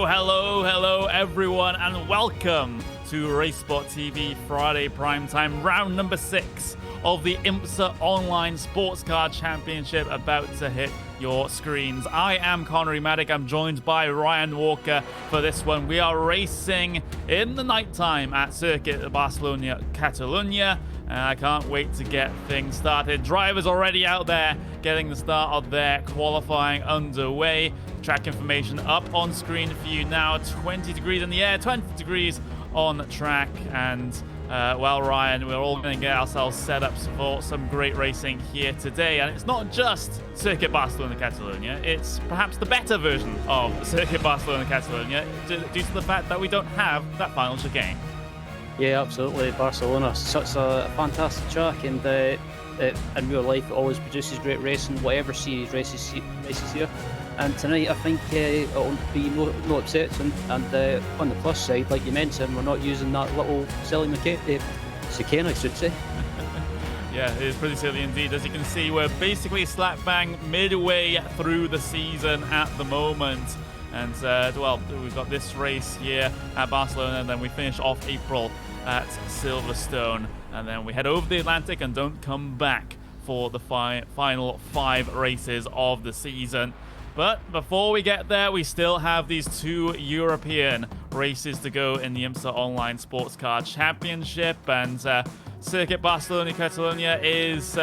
Hello everyone, and welcome to RaceSport TV Friday Primetime, round number 6 of the IMSA Online Sports Car Championship about to hit your screens. I am Connery Maddock. I'm joined by Ryan Walker for this one. We are racing in the nighttime at Circuit Barcelona, Catalunya. I can't wait to get things started. Drivers already out there getting the start of their qualifying underway. Track information up on screen for you now. 20 degrees in the air, 20 degrees on track. And, well, Ryan, we're all going to get ourselves set up for some great racing here today. And it's not just Circuit Barcelona Catalunya. It's perhaps the better version of Circuit Barcelona Catalunya due to the fact that we don't have that final chicane. Yeah, absolutely. Barcelona, such a fantastic track, and in real life it always produces great racing, whatever series races here. And tonight I think it'll be no upsets, and on the plus side, like you mentioned, we're not using that little silly chicane, I should say. Yeah, it is pretty silly indeed. As you can see, we're basically slap bang midway through the season at the moment. And, well, we've got this race here at Barcelona, and then we finish off April at Silverstone. And then we head over the Atlantic and don't come back for the final 5 races of the season. But before we get there, we still have these 2 European races to go in the IMSA Online Sports Car Championship. And Circuit Barcelona Catalunya is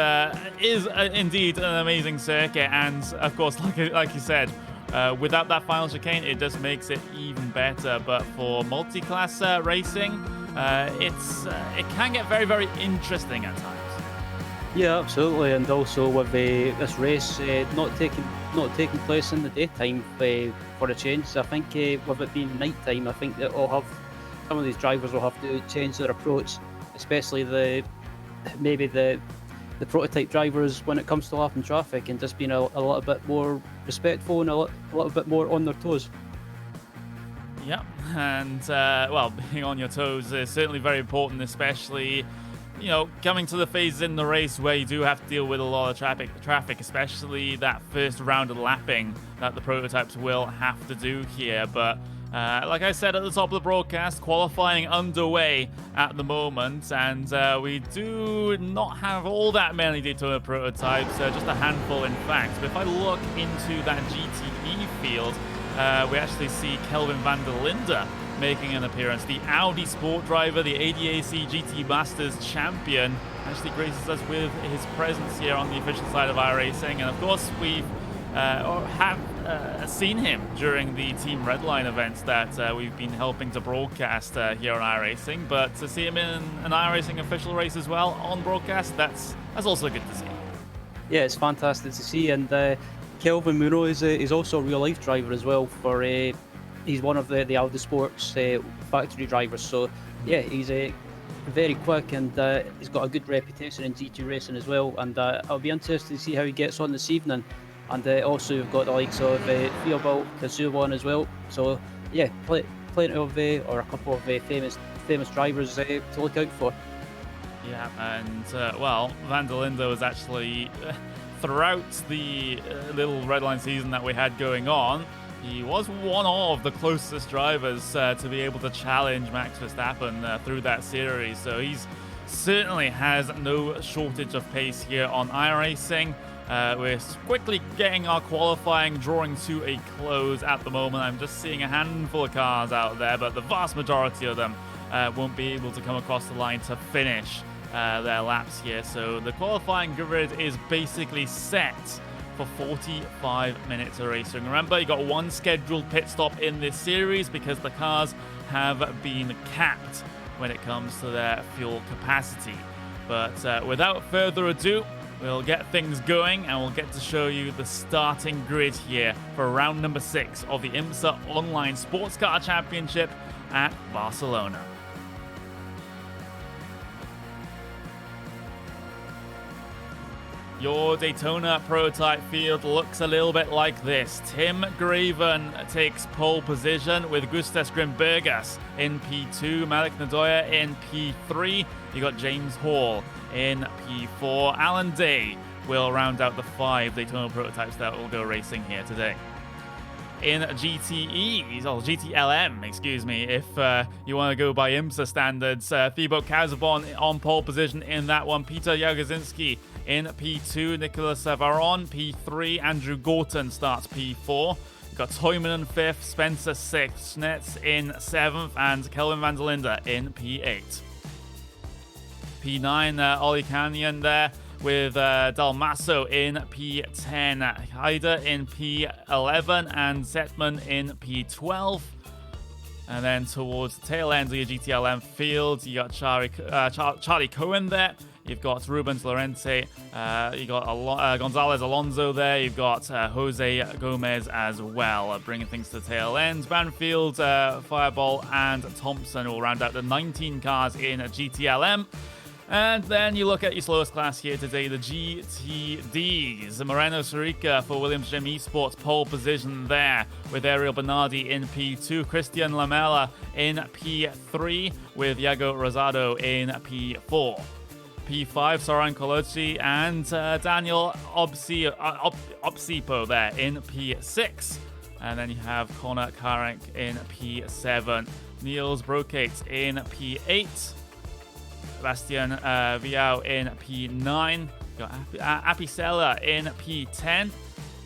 indeed an amazing circuit. And, of course, like you said, without that final chicane, it just makes it even better. But for multi-class racing, it can get very, very interesting at times. Yeah, absolutely, and also with this race not taking place in the daytime for a change. I think with it being nighttime, I think that some of these drivers will have to change their approach, especially the prototype drivers when it comes to lapping traffic, and just being a little bit more respectful and a little bit more on their toes. Yeah, and well, being on your toes is certainly very important, especially, you know, coming to the phases in the race where you do have to deal with a lot of traffic, especially that first round of lapping that the prototypes will have to do here. But like I said at the top of the broadcast, qualifying underway at the moment, and we do not have all that many Daytona prototypes, just a handful in fact. But if I look into that GTE field, we actually see Kelvin van der Linde making an appearance. The Audi sport driver, the ADAC GT Masters champion, actually graces us with his presence here on the official side of iRacing. And of course, we've seen him during the Team Redline events that we've been helping to broadcast here on iRacing. But to see him in an iRacing official race as well on broadcast, that's also good to see. Yeah, it's fantastic to see, and Kelvin Munoz is also a real-life driver as well. He's one of the Audi Sports factory drivers. So yeah, he's very quick, and he's got a good reputation in GT racing as well. And I'll be interested to see how he gets on this evening. And also we've got the likes of Theobald Kazuwan as well. So yeah, plenty of or a couple of famous drivers to look out for. Yeah, and well, van der Linde was actually throughout the little Redline season that we had going on, he was one of the closest drivers to be able to challenge Max Verstappen through that series. So he's certainly has no shortage of pace here on iRacing. We're quickly getting our qualifying drawing to a close at the moment. I'm just seeing a handful of cars out there, but the vast majority of them won't be able to come across the line to finish their laps here. So the qualifying grid is basically set for 45 minutes of racing. Remember, you got one scheduled pit stop in this series because the cars have been capped when it comes to their fuel capacity. But without further ado, we'll get things going and we'll get to show you the starting grid here for round number 6 of the IMSA Online Sports Car Championship at Barcelona. Your Daytona prototype field looks a little bit like this. Tim Graven takes pole position with Gustas Grimbergas in P2, Malik Nadoya in P3. You got James Hall in P4. Alan Day will round out the 5 Daytona prototypes that will go racing here today. in GTEs, or GTLM, excuse me, if you want to go by IMSA standards. Thibaut Casabon on pole position in that one. Peter Jagosinski in P2. Nicolas Varon, P3. Andrew Gorton starts P4. You've got Toymanen 5th, Spencer 6th, Schnetz in 7th, and Kelvin van der Linde in P8. P9, Ollie Canyon there, with Dalmasso in P10, Haider in P11, and Zetman in P12. And then towards the tail end of your GTLM field, you got Charlie Cohen there. You've got Rubens Lorente. You got Gonzalez Alonso there. You've got Jose Gomez as well, bringing things to the tail end. Banfield, Fireball, and Thompson will round out the 19 cars in GTLM. And then you look at your slowest class here today, the GTDs. Moreno Surica for Williams Gym Esports, pole position there, with Ariel Bernardi in P2, Christian Lamela in P3, with Iago Rosado in P4. P5, Soran Coloci and Daniel Obsipo there in P6. And then you have Connor Karek in P7, Niels Brocate in P8, Sebastian Viau in P9, got Apicella in P10,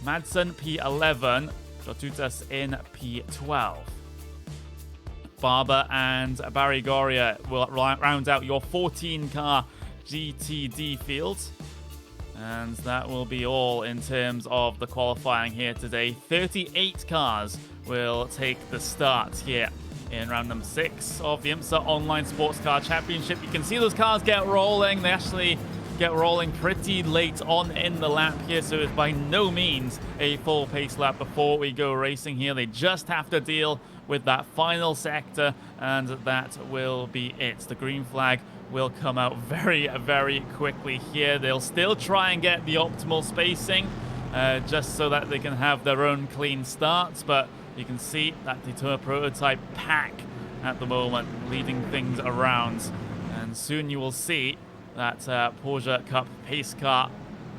Madsen P11, Jotutas in P12. Barber and Barry Goria will round out your 14-car GTD fields. And that will be all in terms of the qualifying here today. 38 cars will take the start here in round number 6 of the IMSA Online Sports Car Championship. You can see those cars get rolling. They actually get rolling pretty late on in the lap here, so it's by no means a full pace lap before we go racing here. They just have to deal with that final sector, and that will be it. The green flag will come out very, very quickly here. They'll still try and get the optimal spacing just so that they can have their own clean starts, but you can see that Daytona Prototype pack at the moment, leading things around. And soon you will see that Porsche Cup pace car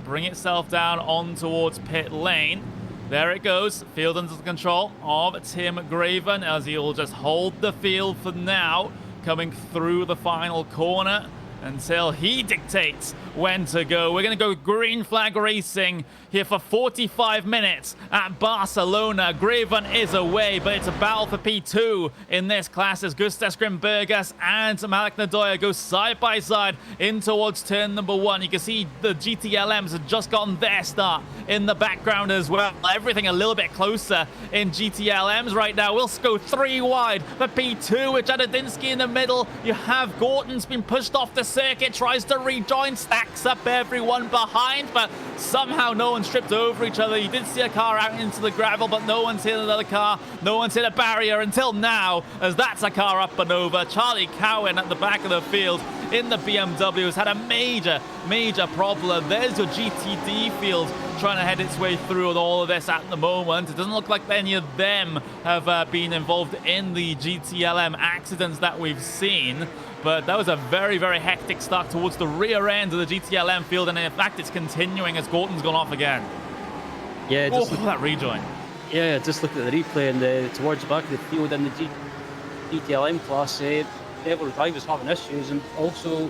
bring itself down on towards pit lane. There it goes, field under the control of Tim Graven, as he'll just hold the field for now, coming through the final corner until he dictates when to go. We're going to go green flag racing here for 45 minutes at Barcelona. Graven is away, but it's a battle for P2 in this class as Gustas Grimbergas and Malik Nadoya go side by side in towards turn number 1. You can see the GTLMs have just gotten their start in the background as well. Everything a little bit closer in GTLMs right now. We'll go 3 wide for P2 with Jadadinsky in the middle. You have Gorton's been pushed off the circuit, tries to rejoin, stacks up everyone behind, but somehow no one tripped over each other. You did see a car out into the gravel, but no one's hit another car. No one's hit a barrier until now, as that's a car up and over. Charlie Cowan at the back of the field in the BMW has had a major problem. There's your GTD field trying to head its way through with all of this at the moment. It doesn't look like any of them have been involved in the GTLM accidents that we've seen. But that was a very, very hectic start towards the rear end of the GTLM field, and in fact, it's continuing as Gorton's gone off again. Yeah, just look that rejoin. Yeah, just look at the replay and towards the back of the field in the GTLM class, several drivers having issues, and also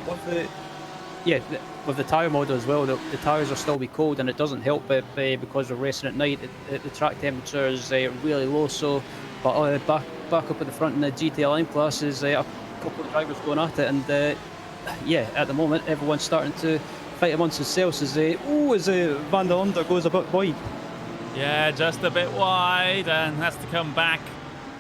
with the tyre model as well. The tyres will still be cold, and it doesn't help it because we're racing at night. The track temperature is really low, so but back up at the front in the GTLM class is a couple of drivers going at it, and at the moment everyone's starting to fight amongst themselves as Van der Linde goes a bit wide. Yeah, just a bit wide, and has to come back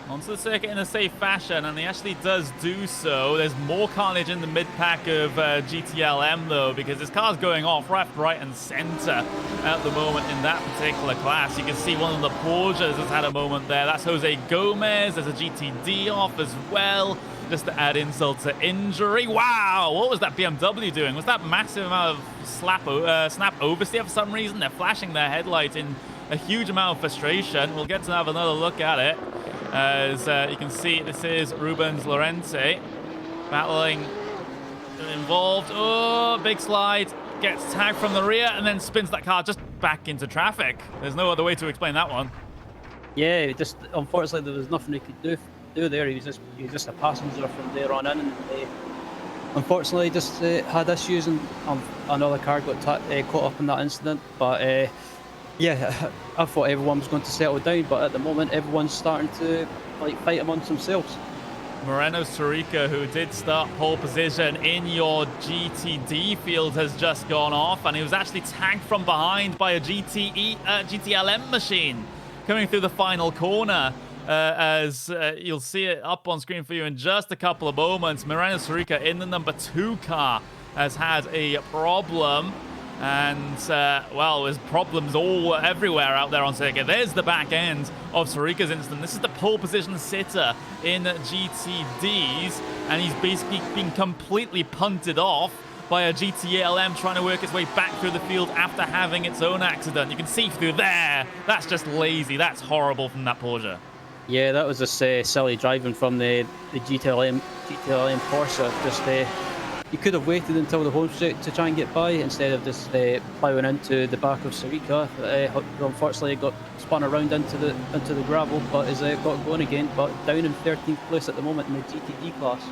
onto the circuit in a safe fashion, and he actually does do so. There's more carnage in the mid-pack of GTLM, though, because this car's going off left, right, and center at the moment in that particular class. You can see one of the Porsches has had a moment there. That's Jose Gomez. There's a GTD off as well, just to add insult to injury. Wow, what was that BMW doing? Was that massive amount of snap oversteer for some reason? They're flashing their headlights in a huge amount of frustration. We'll get to have another look at it. As you can see, this is Rubens Lorente battling involved. Oh, big slide. Gets tagged from the rear and then spins that car just back into traffic. There's no other way to explain that one. Yeah, just unfortunately there was nothing he could do there. He was just a passenger from there on in, and unfortunately just had issues, and another car got caught up in that incident. But yeah, I thought everyone was going to settle down, but at the moment everyone's starting to like fight amongst themselves. Moreno Sorica, who did start pole position in your GTD field, has just gone off, and he was actually tagged from behind by a GTLM machine coming through the final corner. As you'll see it up on screen for you in just a couple of moments. Moreno Sorica in the number 2 car has had a problem. And, well, there's problems everywhere out there on circuit. There's the back end of Sorica's incident. This is the pole position sitter in GTDs, and he's basically been completely punted off by a GTLM trying to work its way back through the field after having its own accident. You can see through there. That's just lazy. That's horrible from that Porsche. Yeah, that was just silly driving from the GTLM Porsche. Just you could have waited until the home straight to try and get by instead of just ploughing into the back of Sorica. Unfortunately, it got spun around into the gravel, but has got going again. But down in 13th place at the moment in the GTD class.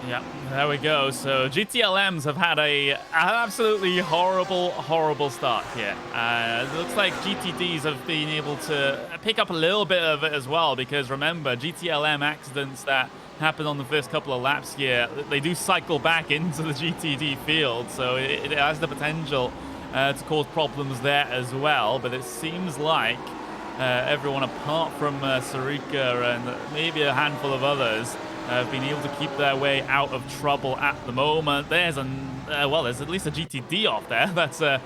Yeah, there we go. So GTLMs have had an absolutely horrible start here. It looks like GTDs have been able to pick up a little bit of it as well, because remember, GTLM accidents that happen on the first couple of laps here, they do cycle back into the GTD field, so it has the potential to cause problems there as well. But it seems like everyone apart from Sorica and maybe a handful of others have been able to keep their way out of trouble at the moment. There's there's at least a GTD off there. That's a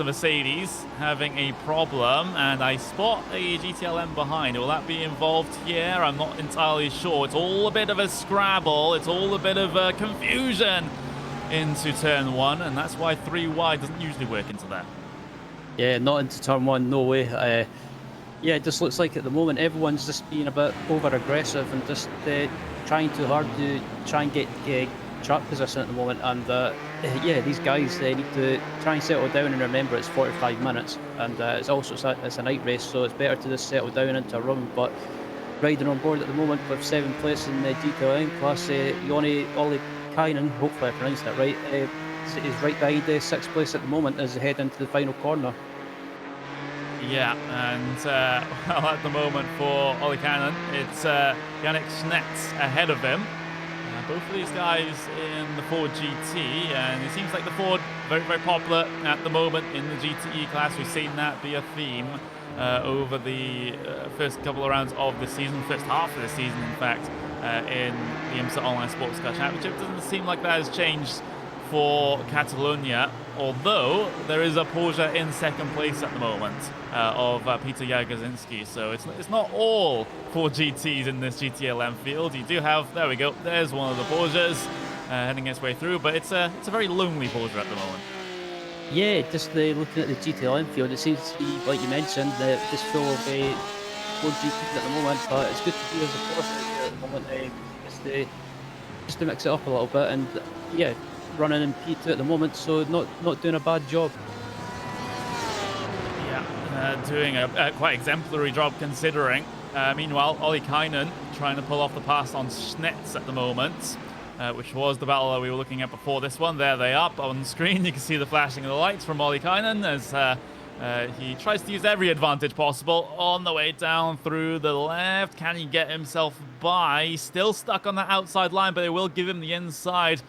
Mercedes having a problem, and I spot a GTLM behind. Will that be involved here? I'm not entirely sure. It's all a bit of a scrabble. It's all a bit of a confusion into turn 1, and that's why 3 wide doesn't usually work into that. Yeah, not into turn 1, no way. Yeah, it just looks like at the moment everyone's just being a bit over-aggressive and just trying too hard to try and get track position at the moment. And yeah, these guys need to try and settle down and remember it's 45 minutes, and it's a night race, so it's better to just settle down into a run. But riding on board at the moment with 7th place in the GTLM class, Joni Ollikainen, hopefully I pronounced that right, is right behind 6th place at the moment as they head into the final corner. Yeah, and well, at the moment for Ollikainen, it's Yannick Schnetz ahead of him. Both of these guys in the Ford GT, and it seems like the Ford very popular at the moment in the GTE class. We've seen that be a theme over the first couple of rounds of the season, first half of the season, in fact, in the IMSA Online Sportscar Championship. It doesn't seem like that has changed for Catalonia, although there is a Porsche in 2nd place at the moment of Peter Jagosinski. So it's not all 4 GTs in this GTLM field. You do have, there we go, there's one of the Porsches heading its way through, but it's a very lonely Porsche at the moment. Yeah, just looking at the GTLM field, it seems to be, like you mentioned, just full of 4 GTs at the moment, but it's good to be as a Porsche at the moment, just to mix it up a little bit, and yeah, running in P2 at the moment, so not doing a bad job. Yeah, doing a quite exemplary job considering. Meanwhile, Ollikainen trying to pull off the pass on Schnetz at the moment, which was the battle that we were looking at before this one. There they are up on screen. You can see the flashing of the lights from Ollikainen as he tries to use every advantage possible on the way down through the left. Can he get himself by? He's still stuck on that outside line, but they will give him the inside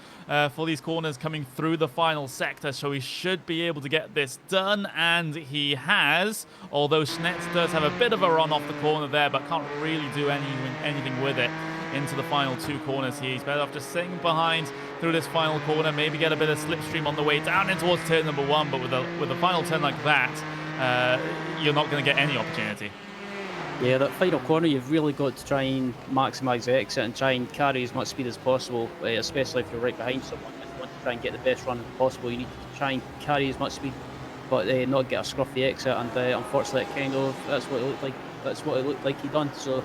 for these corners coming through the final sector, so he should be able to get this done, and he has, although Schnetz does have a bit of a run off the corner there, but can't really do anything with it into the final 2 corners here. He's better off just sitting behind through this final corner, maybe get a bit of slipstream on the way down in towards turn number 1, but with a final turn like that, you're not going to get any opportunity. Yeah, that final corner, you've really got to try and maximise the exit and try and carry as much speed as possible, especially if you're right behind someone. If you want to try and get the best run possible, you need to try and carry as much speed, but not get a scruffy exit, and unfortunately that's what it looked like he done. So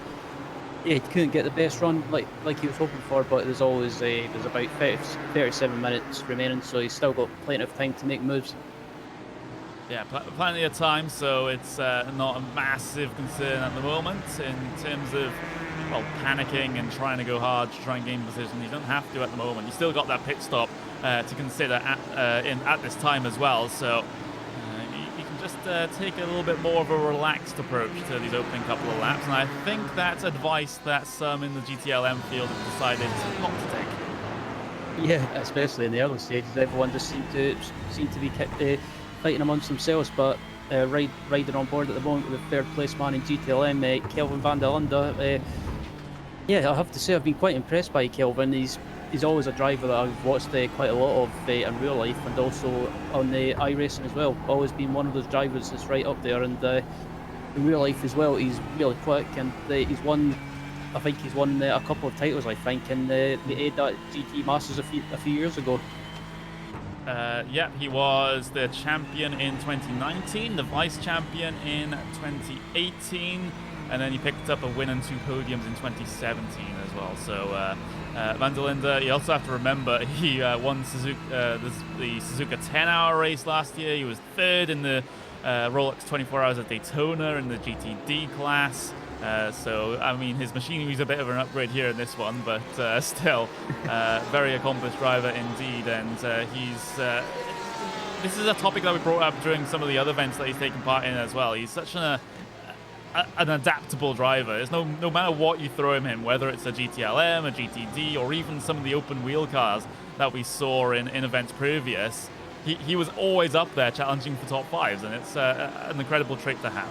yeah, he couldn't get the best run like he was hoping for, but there's about 37 minutes remaining, so he's still got plenty of time to make moves. Yeah, plenty of time, so it's not a massive concern at the moment in terms of, well, panicking and trying to go hard to try and gain position. You don't have to at the moment. You still got that pit stop to consider at this time as well, so you can just take a little bit more of a relaxed approach to these opening couple of laps, and I think that's advice that some in the GTLM field have decided not to take. Yeah, especially in the early stages, everyone just seemed to be kept fighting amongst themselves, but riding on board at the moment with the third place man in GTLM, Kelvin van der Linde. Yeah, I have to say I've been quite impressed by Kelvin. He's always a driver that I've watched quite a lot of in real life and also on the iRacing as well. Always been one of those drivers that's right up there, and in real life as well, he's really quick, and he's won. I think he's won a couple of titles, I think, in the ADAT GT Masters a few years ago. Yeah, he was the champion in 2019, the vice champion in 2018, and then he picked up a win and 2 podiums in 2017 as well. So van der Linde, you also have to remember, he won the Suzuka 10-hour race last year. He was third in the Rolex 24 Hours at Daytona in the GTD class. So, I mean, his machinery is a bit of an upgrade here in this one, but still, very accomplished driver indeed. And this is a topic that we brought up during some of the other events that he's taken part in as well. He's such an adaptable driver. There's no matter what you throw him in, whether it's a GTLM, a GTD, or even some of the open wheel cars that we saw in events previous, he was always up there challenging for top fives, and it's an incredible trait to have.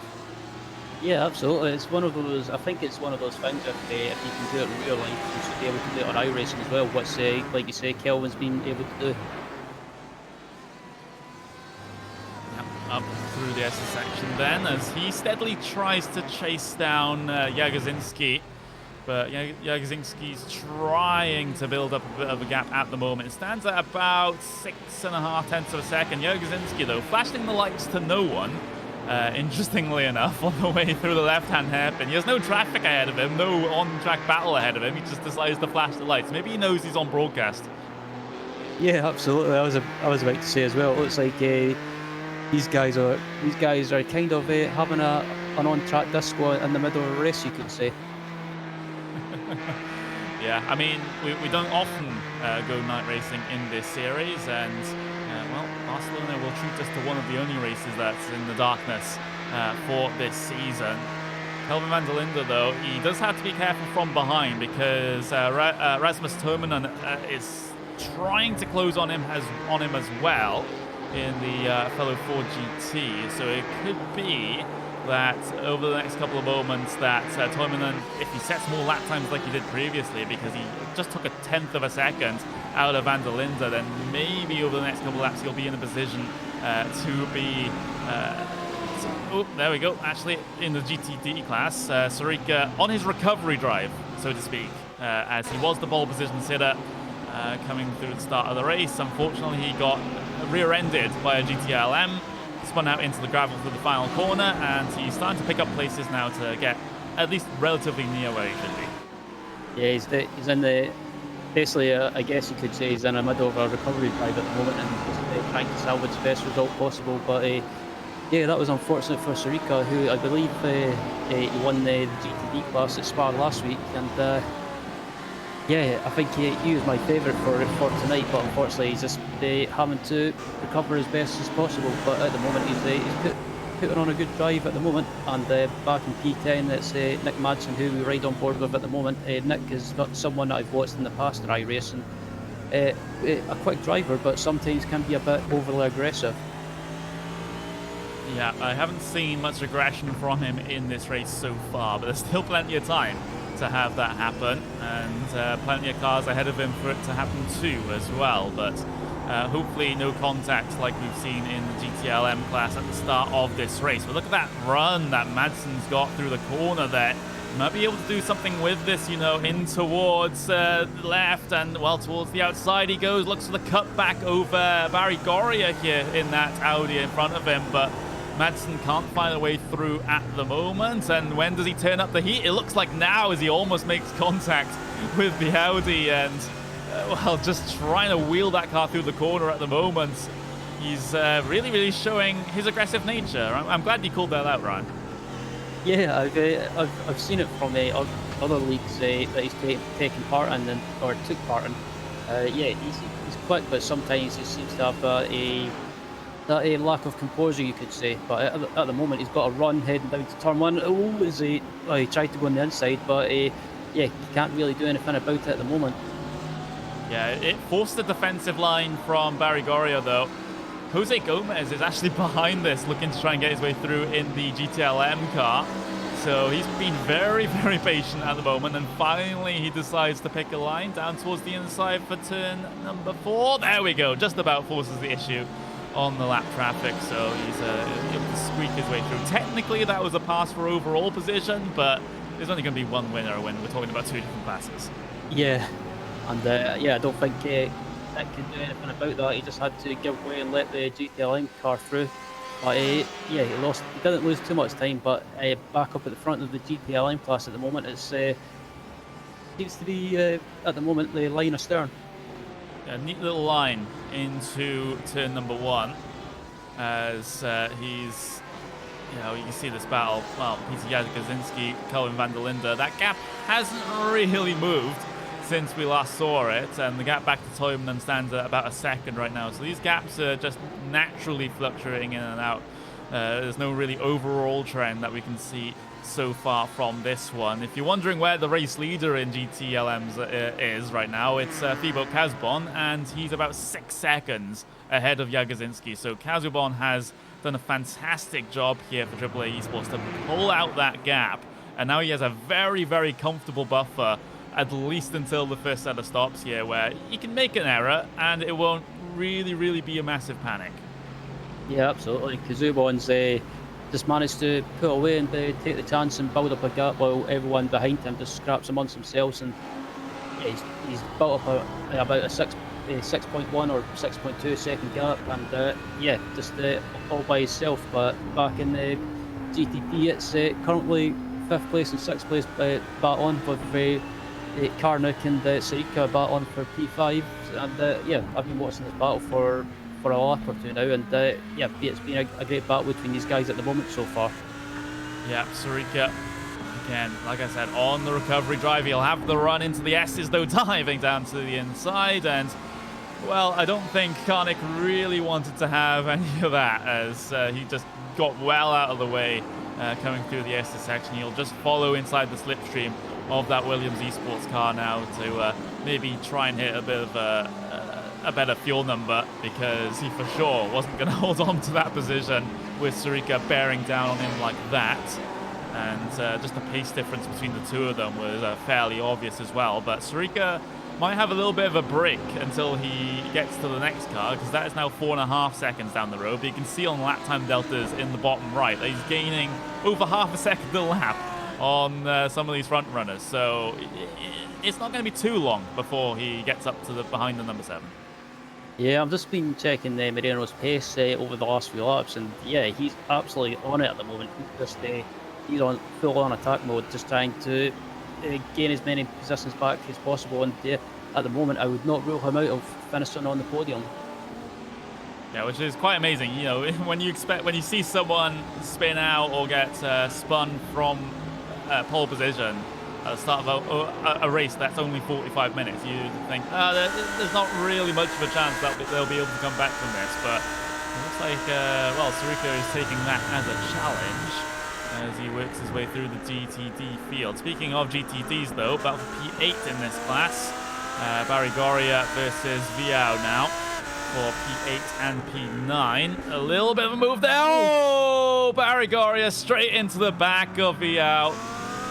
Yeah, absolutely. It's one of those. I think it's one of those things. If you can do it in real life, you should be able to do it on iRacing as well. What's like you say, Kelvin's been able to do. Up through the S section then, as he steadily tries to chase down Jagosinski. But Jagosinski's trying to build up a bit of a gap at the moment. It stands at about 6.5 tenths of a second. Jagosinski, though, flashing the lights to no one. Interestingly enough, on the way through the left-hand hairpin. He has no traffic ahead of him, no on-track battle ahead of him. He just decides to flash the lights. Maybe he knows he's on broadcast. Yeah, absolutely. I was about to say as well. It looks like these guys are kind of having an on-track disco in the middle of a race, you could say. Yeah, I mean, we don't often go night racing in this series, and well, Barcelona will treat us to one of the only races that's in the darkness for this season. Kelvin van der Linde, though, he does have to be careful from behind because Rasmus Tomanen is trying to close on him as well in the fellow Ford GT. So it could be that over the next couple of moments that Tomanen, if he sets more lap times like he did previously, because he just took a tenth of a second out of van der Linde, then maybe over the next couple of laps he'll be in a position to be oh, there we go, actually in the GTD class, Sarika on his recovery drive, so to speak, as he was the pole position sitter coming through the start of the race. Unfortunately, he got rear-ended by a GTLM, spun out into the gravel through the final corner, and he's starting to pick up places now to get at least relatively near where he should be. Yeah, he's in the, basically, I guess you could say he's in the middle of a recovery drive at the moment and just trying to salvage the best result possible. But yeah, that was unfortunate for Sarika, who I believe he won the GTD class at Spa last week, and yeah, I think he was my favourite for tonight, but unfortunately he's just having to recover as best as possible. But at the moment he's putting on a good drive at the moment, and back in P10 it's Nick Madsen, who we ride on board with at the moment. Nick is not someone that I've watched in the past in iRacing. A quick driver, but sometimes can be a bit overly aggressive. Yeah, I haven't seen much aggression from him in this race so far, but there's still plenty of time to have that happen, and plenty of cars ahead of him for it to happen too as well. But hopefully no contact like we've seen in the GTLM class at the start of this race. But look at that run that Madsen's got through the corner there. Might be able to do something with this, you know, in towards left, and well, towards the outside he goes, looks for the cutback over Barry Goria here in that Audi in front of him, but Madsen can't find a way through at the moment. And when does he turn up the heat? It looks like now, as he almost makes contact with the Audi, and well, just trying to wheel that car through the corner at the moment. he's really, really showing his aggressive nature. I'm glad you called that out, Ryan. Yeah, I've seen it from other leagues that he's taken part in or took part in. Yeah, he's quick, but sometimes he seems to have a lack of composure, you could say. But at the moment, he's got a run heading down to turn one. Oh, he tried to go on the inside, but yeah, he can't really do anything about it at the moment. Yeah, it forced the defensive line from Barrigoria, though. Jose Gomez is actually behind this, looking to try and get his way through in the GTLM car. So he's been very, very patient at the moment, and finally he decides to pick a line down towards the inside for turn number 4. There we go, just about forces the issue on the lap traffic, so he's able to squeak his way through. Technically, that was a pass for overall position, but there's only going to be one winner when we're talking about 2 different classes. Yeah, and yeah, I don't think that could do anything about that. He just had to give way and let the GTLM car through. But yeah, he didn't lose too much time, but back up at the front of the GTLM class at the moment, it seems to be, at the moment, the line astern. A neat little line into turn number 1 as he's, you can see this battle. Well, Petit Jagosinski, Kelvin van der Linde, that gap hasn't really moved since we last saw it, and the gap back to Toyman stands at about a second right now. So these gaps are just naturally fluctuating in and out. There's no really overall trend that we can see so far from this one. If you're wondering where the race leader in GTLMs is right now, it's Thibaut Casbon, and he's about 6 seconds ahead of Jagosinski. So Casbon has done a fantastic job here for AAA Esports to pull out that gap, and now he has a very, very comfortable buffer, at least until the first set of stops here, where you can make an error and it won't really be a massive panic. Yeah, absolutely. Kazubon's just managed to pull away and take the chance and build up a gap while everyone behind him just scraps amongst themselves. And yeah, he's built up about a 6.1 or 6.2 second gap, and yeah, just all by himself. But back in the GTD, it's currently 5th place and 6th place baton with Karnik and Saika battling for P5, and yeah, I've been watching this battle for a lap or 2 now, and yeah, it's been a great battle between these guys at the moment so far. Yeah, Sarika, again, like I said, on the recovery drive, he'll have the run into the S's, though, diving down to the inside, and well, I don't think Karnik really wanted to have any of that, as he just got well out of the way coming through the S's section. He'll just follow inside the slipstream of that Williams Esports car now to maybe try and hit a bit of a better fuel number, because he for sure wasn't going to hold on to that position with Sarika bearing down on him like that. And just the pace difference between the two of them was fairly obvious as well. But Sarika might have a little bit of a break until he gets to the next car, because that is now 4.5 seconds down the road. But you can see on lap time deltas in the bottom right that he's gaining over half a second a lap on some of these front runners, so it's not going to be too long before he gets up to behind the number 7. Yeah, I've just been checking Moreno's pace over the last few laps, and yeah, he's absolutely on it at the moment. He's on full on attack mode, just trying to gain as many positions back as possible. And at the moment, I would not rule him out of finishing on the podium. Yeah, which is quite amazing. When you see someone spin out or get spun from pole position at the start of a race that's only 45 minutes, you think there's not really much of a chance that they'll be able to come back from this. But it looks like well, Sarika is taking that as a challenge as he works his way through the GTD field. Speaking of GTDs, though, battle for P8 in this class. Barrigoria versus Viao now for P8 and P9. A little bit of a move there. Oh, Barrigoria straight into the back of Viao.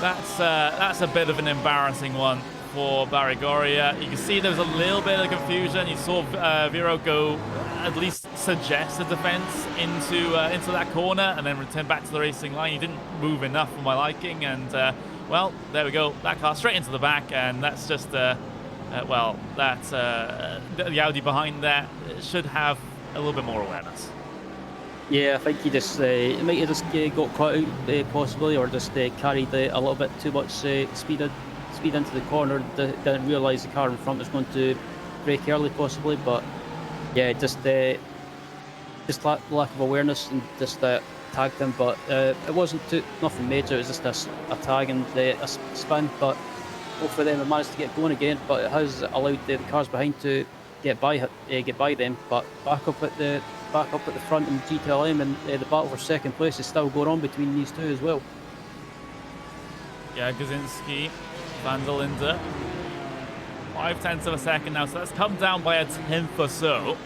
That's a bit of an embarrassing one for Barrigoria. You can see there was a little bit of confusion. You saw Viro go at least suggest a defense into that corner and then return back to the racing line. He didn't move enough for my liking, and well, there we go. That car straight into the back, and that's just well, that's the Audi behind that should have a little bit more awareness. Yeah, I think he just might have just got caught out possibly, or just carried a little bit too much speed into the corner. Didn't realise the car in front was going to brake early possibly, but yeah, just just lack of awareness and just tagged him. But it wasn't nothing major. It was just a tag and a spin. But both of them have managed to get going again. But it has allowed the cars behind to get by them. But back up at the front in GTLM, and the battle for second place is still going on between these two as well. Yeah, Gazinski, Van der Linde, 0.5 of a second now, so that's come down by a tenth or so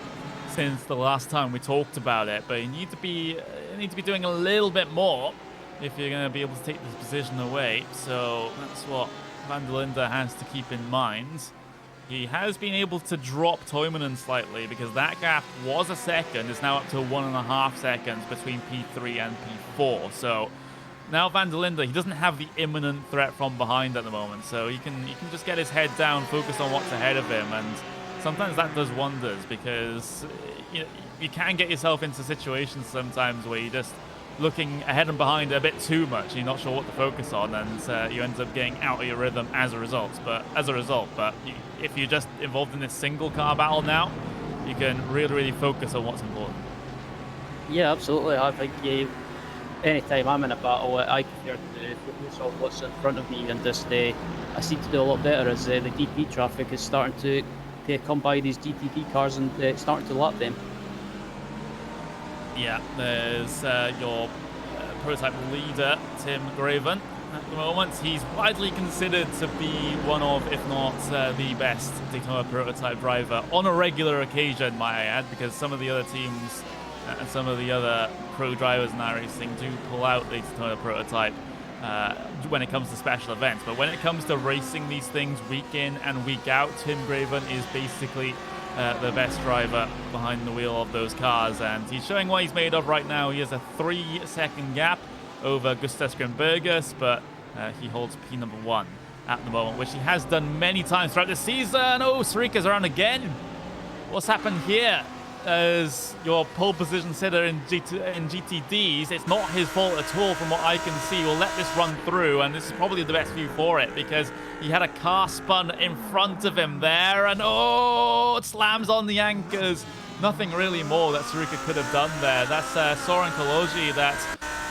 since the last time we talked about it. But you need to be doing a little bit more if you're going to be able to take this position away. So that's what Van der Linde has to keep in mind. He has been able to drop Toivonen slightly because that gap was a second. It's now up to 1.5 seconds between P3 and P4. So now Van der Linde, he doesn't have the imminent threat from behind at the moment, so he can just get his head down, focus on what's ahead of him, and sometimes that does wonders because you can get yourself into situations sometimes where you're just looking ahead and behind a bit too much. You're not sure what to focus on, and you end up getting out of your rhythm as a result. But if you're just involved in this single car battle now, you can really focus on what's important. Yeah, absolutely. I think anytime I'm in a battle, I prefer to focus on what's in front of me, and just I seem to do a lot better as the DP traffic is starting to come by these GTD cars and starting to lap them. Yeah, there's your prototype leader, Tim Graven. At the moment, he's widely considered to be one of, if not the best Daytona prototype driver on a regular occasion, might I add, because some of the other teams and some of the other pro drivers in iRacing do pull out the Daytona prototype when it comes to special events. But when it comes to racing these things week in and week out, Tim Graven is basically the best driver behind the wheel of those cars, and he's showing what he's made of right now. He has a 3-second gap over Gustas Grimbergus, but he holds P1 at the moment, which he has done many times throughout the season. Oh, Sarika's around again. What's happened here? As your pole position sitter in GTDs, it's not his fault at all from what I can see. We'll let this run through, and this is probably the best view for it because he had a car spun in front of him there, and oh, it slams on the anchors. Nothing really more that Sarika could have done there. That's Soren Koloji that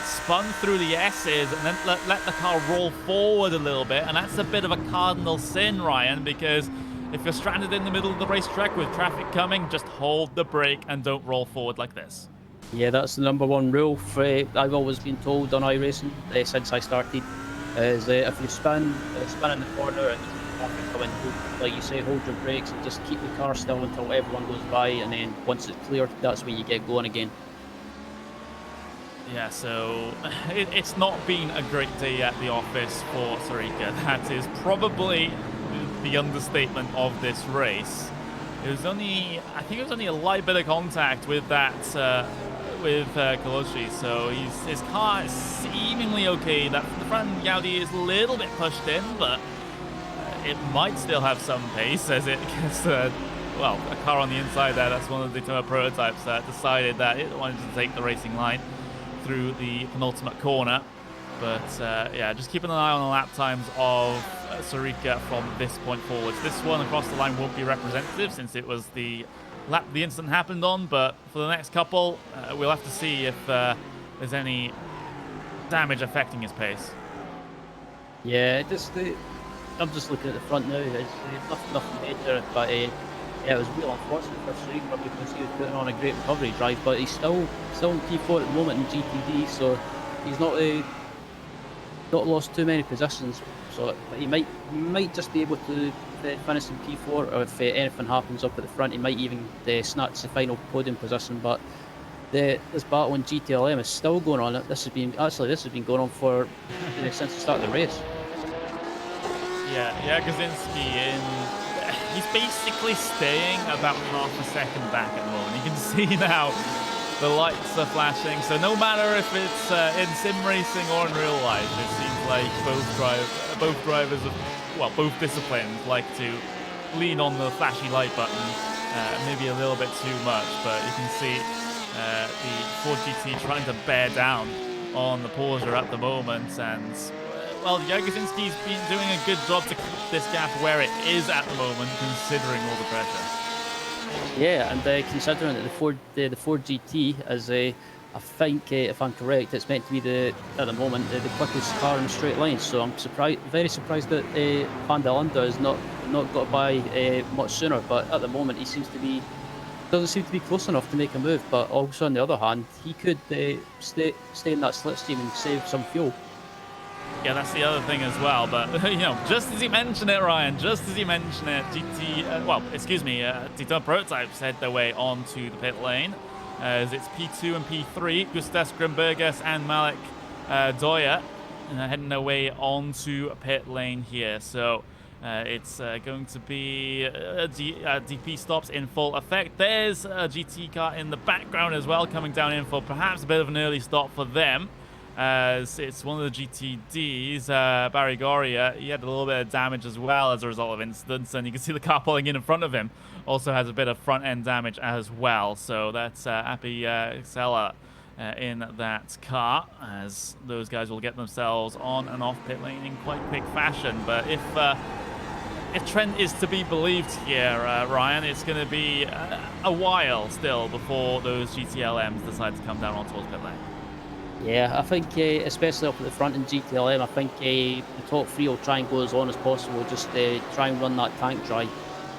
spun through the S's and then let the car roll forward a little bit, and that's a bit of a cardinal sin, Ryan, because if you're stranded in the middle of the racetrack with traffic coming, just hold the brake and don't roll forward like this. Yeah, that's the #1 rule. I've always been told on iRacing since I started, is if you spin in the corner and there's traffic coming, like you say, hold your brakes and just keep the car still until everyone goes by, and then once it's cleared, that's when you get going again. Yeah, so it's not been a great day at the office for Sarika. That is probably the understatement of this race. I think it was only a light bit of contact with that with Koloshi, so his car is seemingly okay. The front Audi is a little bit pushed in, but it might still have some pace as it gets a car on the inside there. That's one of the Daytona prototypes that decided that it wanted to take the racing line through the penultimate corner. But yeah, just keeping an eye on the lap times of Sarika from this point forwards. This one across the line won't be representative since it was the lap the incident happened on, but for the next couple, we'll have to see if there's any damage affecting his pace. Yeah, I'm just looking at the front now. It's nothing major, but yeah, it was real unfortunate for Sarika because he was putting on a great recovery drive, but he's still in P4 at the moment in GTD, so he's not lost too many positions, so he might just be able to finish in P4, or if anything happens up at the front, he might even snatch the final podium position. But this battle in GTLM is still going on. This has been going on for since the start of the race. Yeah, Gazinski he's basically staying about half a second back at the moment. You can see now the lights are flashing, so no matter if it's in sim racing or in real life, it seems like both drivers of both disciplines like to lean on the flashy light button maybe a little bit too much. But you can see the Ford GT trying to bear down on the Porsche at the moment, and Jagosinski's been doing a good job to keep this gap where it is at the moment, considering all the pressure. Yeah, and considering that the Ford GT is I think if I'm correct, it's meant to be at the moment the quickest car in a straight line. So I'm very surprised that Van der Linde has not got by much sooner. But at the moment, he doesn't seem to be close enough to make a move. But also on the other hand, he could stay in that slipstream and save some fuel. Yeah, that's the other thing as well. But just as you mentioned it, Ryan, just as you mentioned it, Daytona Prototypes head their way onto the pit lane. As it's P2 and P3, Gustas Grimberges and Malik Doya heading their way onto pit lane here. So it's going to be DP stops in full effect. There's a GT car in the background as well, coming down in for perhaps a bit of an early stop for them. As it's one of the GTDs, Barry Goria, he had a little bit of damage as well as a result of incidents, and you can see the car pulling in front of him also has a bit of front end damage as well. So that's Appy Xella in that car, as those guys will get themselves on and off pit lane in quite quick fashion. But if Trent is to be believed here, Ryan, it's going to be a while still before those GTLMs decide to come down on towards pit lane. Yeah, I think especially up at the front in GTLM, I think the top three will try and go as long as possible, just try and run that tank dry.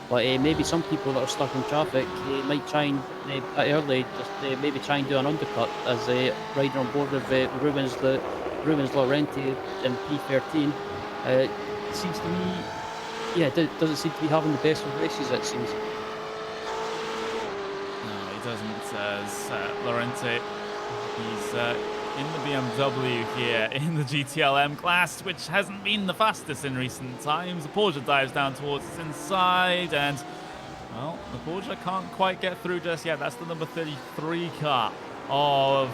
But maybe some people that are stuck in traffic might try and early just maybe try and do an undercut as riding on board with Rubens Laurenti in P13. Seems to me, yeah, doesn't seem to be having the best of races, it seems. No, he doesn't, as Laurenti, he's in the BMW here in the GTLM class, which hasn't been the fastest in recent times. The Porsche dives down towards its inside, and, well, the Porsche can't quite get through just yet. That's the number 33 car of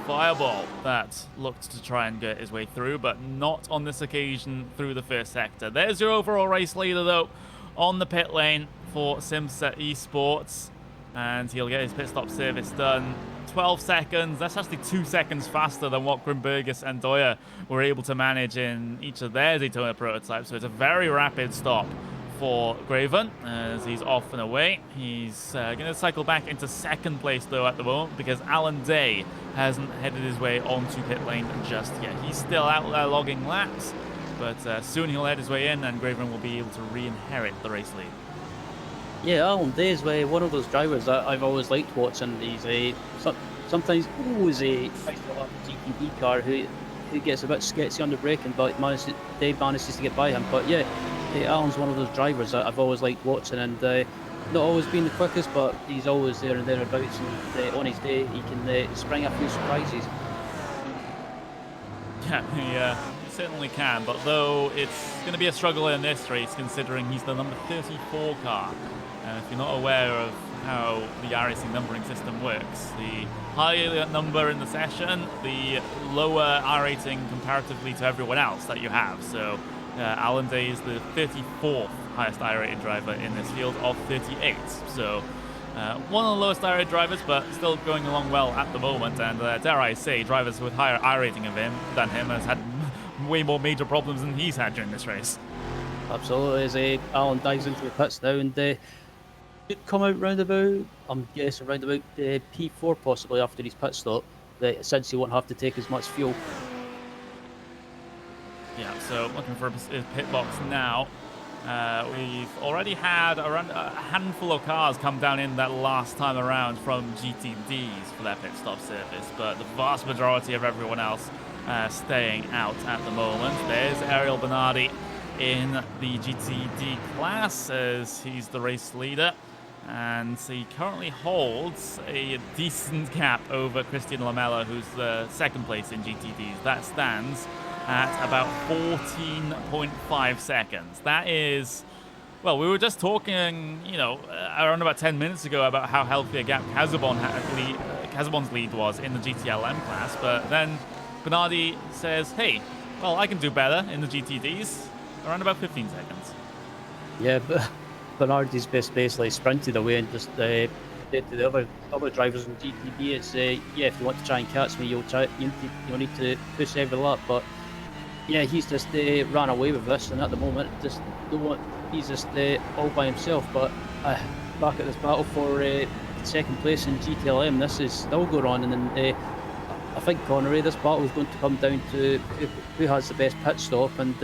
Fireball that looked to try and get his way through, but not on this occasion through the first sector. There's your overall race leader, though, on the pit lane for IMSA Esports, and he'll get his pit stop service done. 12 seconds. That's actually 2 seconds faster than what Grimberges and Doya were able to manage in each of their Daytona prototypes. So it's a very rapid stop for Graven as he's off and away. He's going to cycle back into second place, though, at the moment, because Alan Day hasn't headed his way onto pit lane just yet. He's still out there logging laps, but soon he'll head his way in, and Graven will be able to re-inherit the race lead. Yeah, Alan Day is one of those drivers that I've always liked watching. He's sometimes always a GTD car who gets a bit sketchy under braking, but Dave manages to get by him. But yeah, Alan's one of those drivers that I've always liked watching, and not always been the quickest, but he's always there and thereabouts, and on his day he can spring a few surprises. Yeah, he certainly can, but though it's going to be a struggle in this race considering he's the number 34 car. And if you're not aware of how the iRacing numbering system works, the higher number in the session, the lower iRating comparatively to everyone else that you have. So Alan Day is the 34th highest iRated driver in this field of 38. So one of the lowest iRated drivers, but still going along well at the moment. And dare I say, drivers with higher iRating than him has had way more major problems than he's had during this race. Absolutely, as Alan dives into the pits now, and could come out I'm guessing round about P4 possibly after his pit stop, since he won't have to take as much fuel. Yeah, so looking for his pit box now. We've already had around a handful of cars come down in that last time around from GTDs for their pit stop service, but the vast majority of everyone else staying out at the moment. There's Ariel Bernardi in the GTD class as he's the race leader, and he currently holds a decent gap over Christian Lamella, who's the second place in GTDs. That stands at about 14.5 seconds. That is, well, we were just talking, around about 10 minutes ago about how healthy a gap Casabon's lead was in the GTLM class, but then Bernardi says, hey, well, I can do better in the GTDs, around about 15 seconds. Yeah, but Bernardi's basically sprinted away and just to the other drivers in GTD, it's yeah, if you want to try and catch me, you'll need to push every lap. But yeah, he's just ran away with this, and at the moment, he's just all by himself. But back at this battle for second place in GTLM. This is still going on, and then I think, Connery, this battle is going to come down to who has the best pit stop, and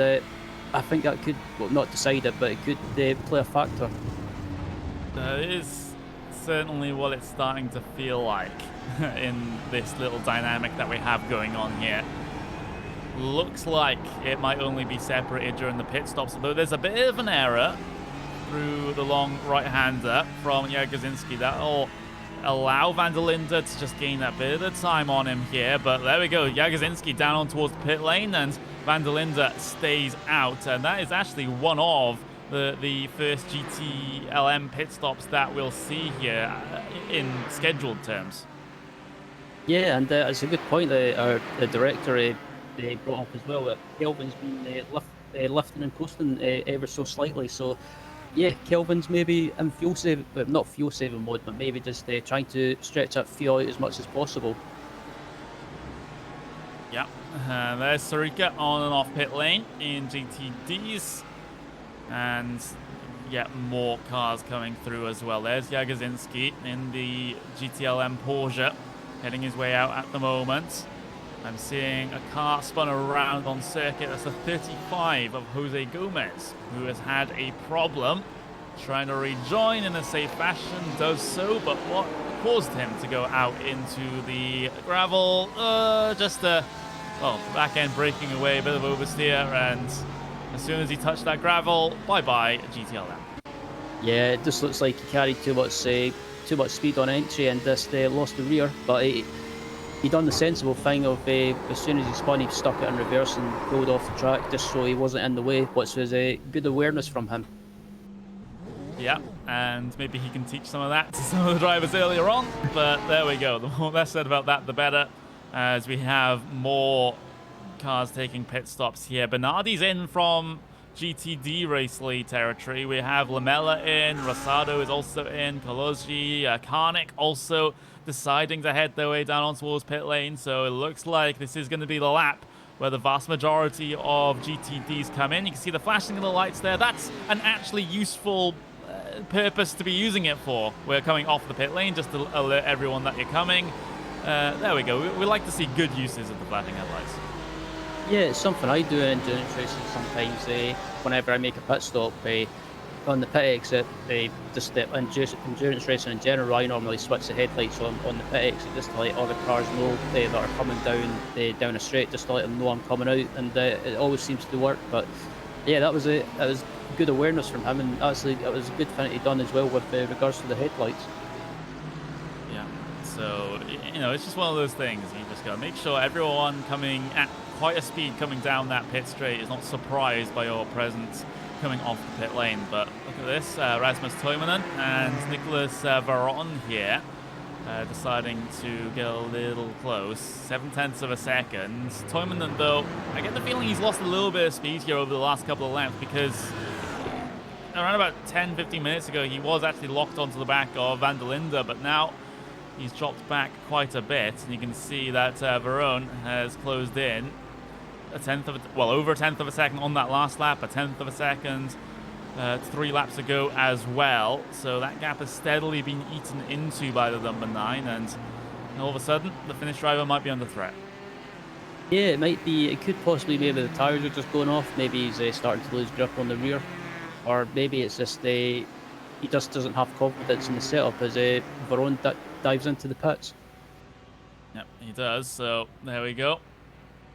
I think that could, well, not decide it, but it could play a factor. It is certainly what it's starting to feel like in this little dynamic that we have going on here. Looks like it might only be separated during the pit stops, though there's a bit of an error through the long right-hander from Jagosinski. That'll allow Van der Linde to just gain that bit of time on him here, but there we go. Jagosinski down on towards the pit lane, and Van der Linde stays out, and that is actually one of the first GTLM pit stops that we'll see here in scheduled terms. Yeah, and it's a good point that the director they brought up as well, that Kelvin's been lifting and coasting ever so slightly, so yeah, Kelvin's maybe in fuel saving, not fuel saving mode, but maybe just trying to stretch that fuel out as much as possible. Yeah, there's Sarika on and off pit lane in GTDs, and yet more cars coming through as well. There's Jagosinski in the GTLM Porsche, heading his way out at the moment. I'm seeing a car spun around on circuit. That's the 35 of Jose Gomez, who has had a problem trying to rejoin in a safe fashion. Does so, but what caused him to go out into the gravel? Back end breaking away, a bit of oversteer, and as soon as he touched that gravel, bye-bye GTLM. Yeah, it just looks like he carried too much speed on entry and just lost the rear, but he done the sensible thing of as soon as he spun, he stuck it in reverse and pulled off the track just so he wasn't in the way, which was a good awareness from him. Yeah, and maybe he can teach some of that to some of the drivers earlier on, but there we go. The more less said about that, the better, as we have more cars taking pit stops here. Bernardi's in from GTD race lead territory. We have Lamella in, Rosado is also in, Kolosi, Karnik also deciding to head their way down on towards pit lane, so it looks like this is going to be the lap where the vast majority of GTDs come in. You can see the flashing of the lights there. That's an actually useful purpose to be using it for. We're coming off the pit lane just to alert everyone that you're coming. There we go. We like to see good uses of the flashing headlights. Yeah, it's something I do in endurance racing sometimes. Whenever I make a pit stop, on the pit exit, just endurance racing in general, I normally switch the headlights on the pit exit just to let other cars know that are coming down a straight, just to let them know I'm coming out, and it always seems to work. But yeah, that was good awareness from him, and actually it was a good thing he done as well with regards to the headlights. Yeah, so it's just one of those things. You just gotta make sure everyone coming at quite a speed coming down that pit straight is not surprised by your presence coming off the pit lane. But look at this, Rasmus Toivonen and Nicholas Veron here deciding to get a little close. 0.7 of a second. Toivonen, though, I get the feeling he's lost a little bit of speed here over the last couple of laps, because around about 10-15 minutes ago he was actually locked onto the back of Van der Linde, but now he's dropped back quite a bit, and you can see that Veron has closed in over a tenth of a second on that last lap, a 10th of a second 3 laps ago as well. So that gap has steadily been eaten into by the number 9, and all of a sudden the Finnish driver might be under threat. Yeah, it might be. It could possibly be the tyres are just going off. Maybe he's starting to lose grip on the rear, or maybe it's just he just doesn't have confidence in the setup as Veron dives into the pits. Yep, he does. So there we go.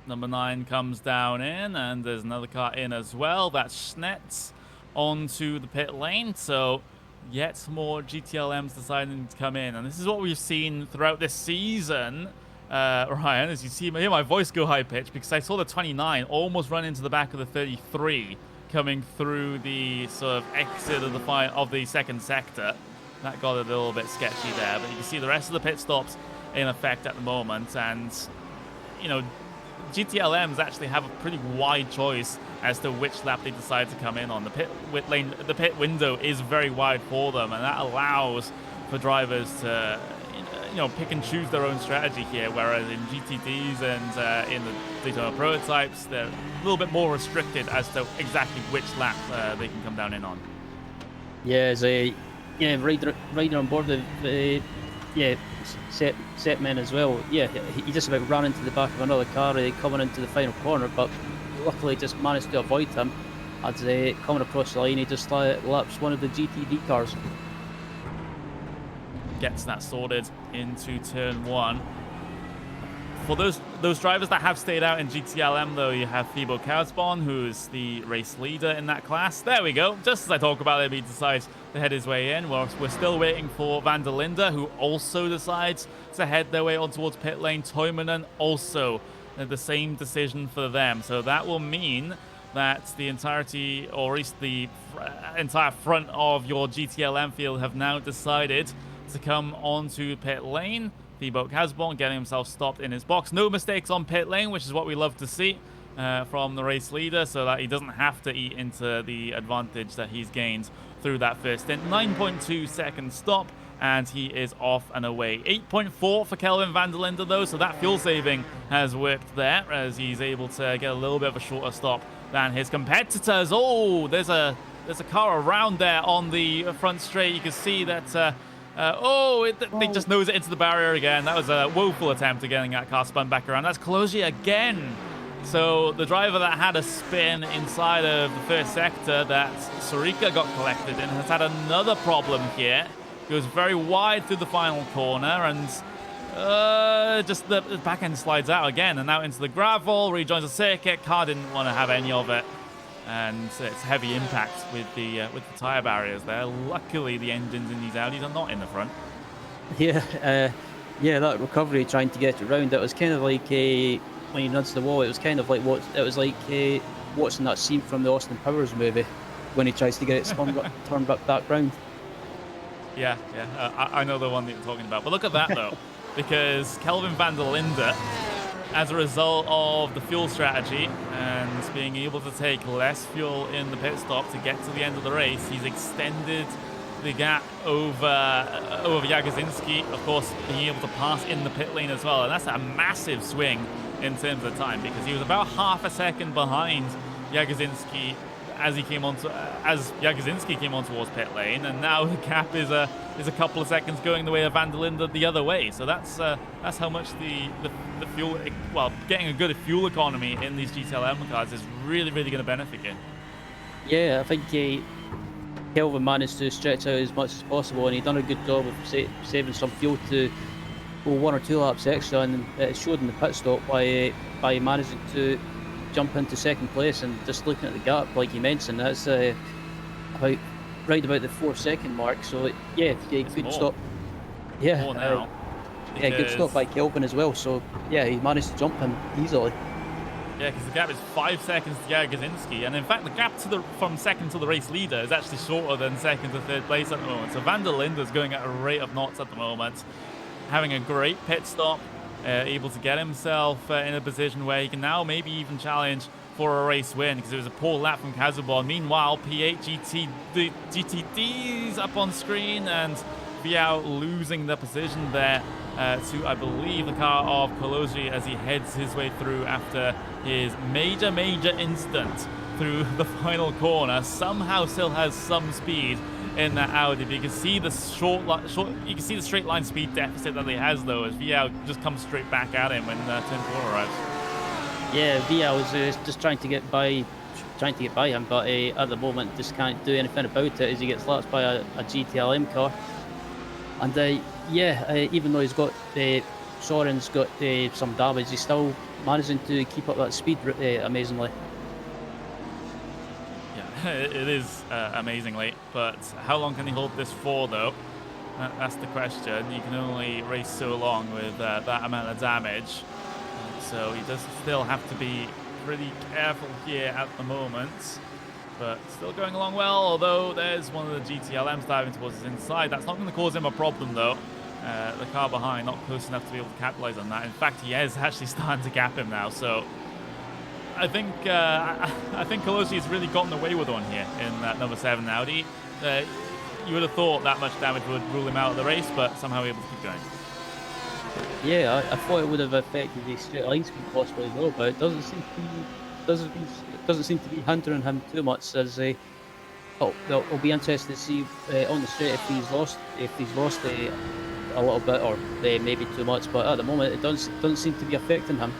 Number 9 comes down in, and there's another car in as well. That's Schnetz onto the pit lane. So yet more GTLMs deciding to come in. And this is what we've seen throughout this season, Ryan, as you see hear my voice go high-pitched, because I saw the 29 almost run into the back of the 33 coming through the sort of exit of the second sector. That got a little bit sketchy there, but you can see the rest of the pit stops in effect at the moment, and GTLMs actually have a pretty wide choice as to which lap they decide to come in on. The pit lane, the pit window is very wide for them, and that allows for drivers to pick and choose their own strategy here, whereas in GTDs and in the Daytona Prototypes, they're a little bit more restricted as to exactly which lap they can come down in on. Yeah, yeah, riding on board the yeah, Setman as well. Yeah, he just about ran into the back of another car coming into the final corner, but luckily just managed to avoid him. As coming across the line, he just laps one of the GTD cars. Gets that sorted into turn 1. For those drivers that have stayed out in GTLM, though, you have Thibaut Kausbon, who's the race leader in that class. There we go. Just as I talk about it, he decides to head his way in. We're still waiting for Van der Linde, who also decides to head their way on towards pit lane. Toivonen also the same decision for them. So that will mean that the entirety, or at least the entire front of your GTLM field have now decided to come onto pit lane. Thibaut Kausbon getting himself stopped in his box. No mistakes on pit lane, which is what we love to see from the race leader, so that he doesn't have to eat into the advantage that he's gained through that first stint. 9.2 second stop, and he is off and away. 8.4 for Kelvin van der Linde, though, so that fuel saving has worked there, as he's able to get a little bit of a shorter stop than his competitors. Oh, there's a car around there on the front straight. You can see that... they just nose it into the barrier again. That was a woeful attempt at getting that car spun back around. That's Colosi again. So the driver that had a spin inside of the first sector that Sarika got collected in has had another problem here. Goes very wide through the final corner, and just the back end slides out again and out into the gravel. Rejoins the circuit. Car didn't want to have any of it, and it's heavy impact with the tire barriers there. Luckily, the engines in these Audis are not in the front. Yeah, yeah, that recovery trying to get it round, it was kind of like when he runs the wall. It was kind of like watching that scene from the Austin Powers movie when he tries to get it turned back round. Yeah, I know the one that you're talking about. But look at that though, because Kelvin van der Linde, as a result of the fuel strategy and being able to take less fuel in the pit stop to get to the end of the race, he's extended the gap over Jagosinski, of course, being able to pass in the pit lane as well. And that's a massive swing in terms of time, because he was about half a second behind Jagosinski as Jagosinski came on towards pit lane, and now the gap is a couple of seconds going the way of van der Linde the other way. So that's how much the fuel, well, getting a good fuel economy in these GTLM cars is really going to benefit you. Yeah, I think Kelvin managed to stretch out as much as possible, and he done a good job of saving some fuel to go 1 or 2 laps extra, and it showed in the pit stop by managing to jump into second place. And just looking at the gap, like you mentioned, that's right about the 4-second mark. So yeah, good more. stop. Yeah, more now, yeah, good stop by Kelvin as well. So yeah, he managed to jump him easily. Yeah, because the gap is 5 seconds to Jagosinski, and in fact the gap from second to the race leader is actually shorter than second to third place at the moment. So van der Linde is going at a rate of knots at the moment, having a great pit stop. Able to get himself in a position where he can now maybe even challenge for a race win, because it was a poor lap from Kausbon. Meanwhile, P8 GTDs up on screen, and Viao losing the position there to, I believe, the car of Colosi as he heads his way through after his major incident through the final corner. Somehow still has some speed in that Audi, but you can see the you can see the straight line speed deficit that he has, though, as Viao just comes straight back at him when turn 4 arrives. Yeah, Viao is just trying to get by him, but at the moment just can't do anything about it as he gets lapped by a GTLM car. And even though he's got Soren's got some damage, he's still managing to keep up that speed amazingly. It is amazingly, but how long can he hold this for, though? That's the question. You can only race so long with that amount of damage, so he does still have to be pretty careful here at the moment, but still going along well, although there's one of the GTLMs diving towards his inside. That's not going to cause him a problem, though. The car behind not close enough to be able to capitalize on that. In fact, he is actually starting to gap him now, so I think Colosi has really gotten away with one here in that number 7 Audi. You would have thought that much damage would rule him out of the race, but somehow able to keep going. Yeah, I thought it would have affected the straight line speed possibly, though, but it doesn't seem to be hindering him too much, as Oh, it'll be interesting to see on the straight if he's lost a little bit or maybe too much. But at the moment, it doesn't seem to be affecting him.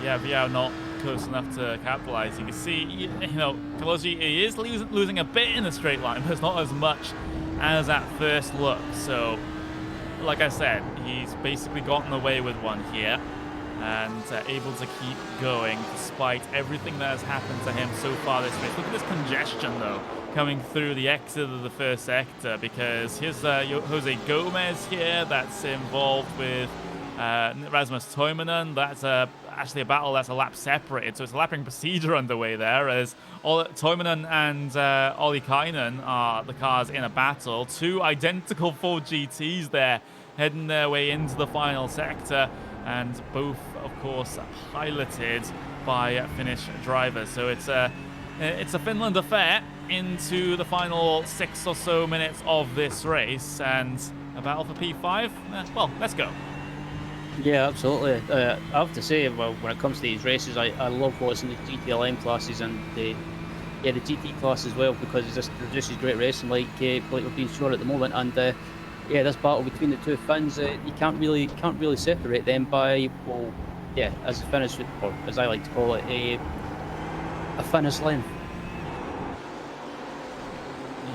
Yeah, VR not close enough to capitalize. You can see, you know, Colosi, he is losing a bit in the straight line, but it's not as much as at first look. So, like I said, he's basically gotten away with one here and able to keep going despite everything that has happened to him so far this race. Look at this congestion, though, coming through the exit of the first sector, because here's Jose Gomez here that's involved with Rasmus Toivonen. That's actually a battle that's a lap separated, so it's a lapping procedure underway there, as Toivonen and Olli Kainen are the cars in a battle. Two identical Ford GTs there heading their way into the final sector, and both, of course, piloted by Finnish drivers. So it's a Finland affair into the final 6 or so minutes of this race, and a battle for P5. Well, let's go. Yeah, absolutely. I have to say, well, when it comes to these races, I love watching the GTLM classes and the GT class as well, because there's just great racing like we're being shown at the moment. And yeah, this battle between the two Finns, you can't really separate them by, well, yeah, as a finish, or as I like to call it, a finish length.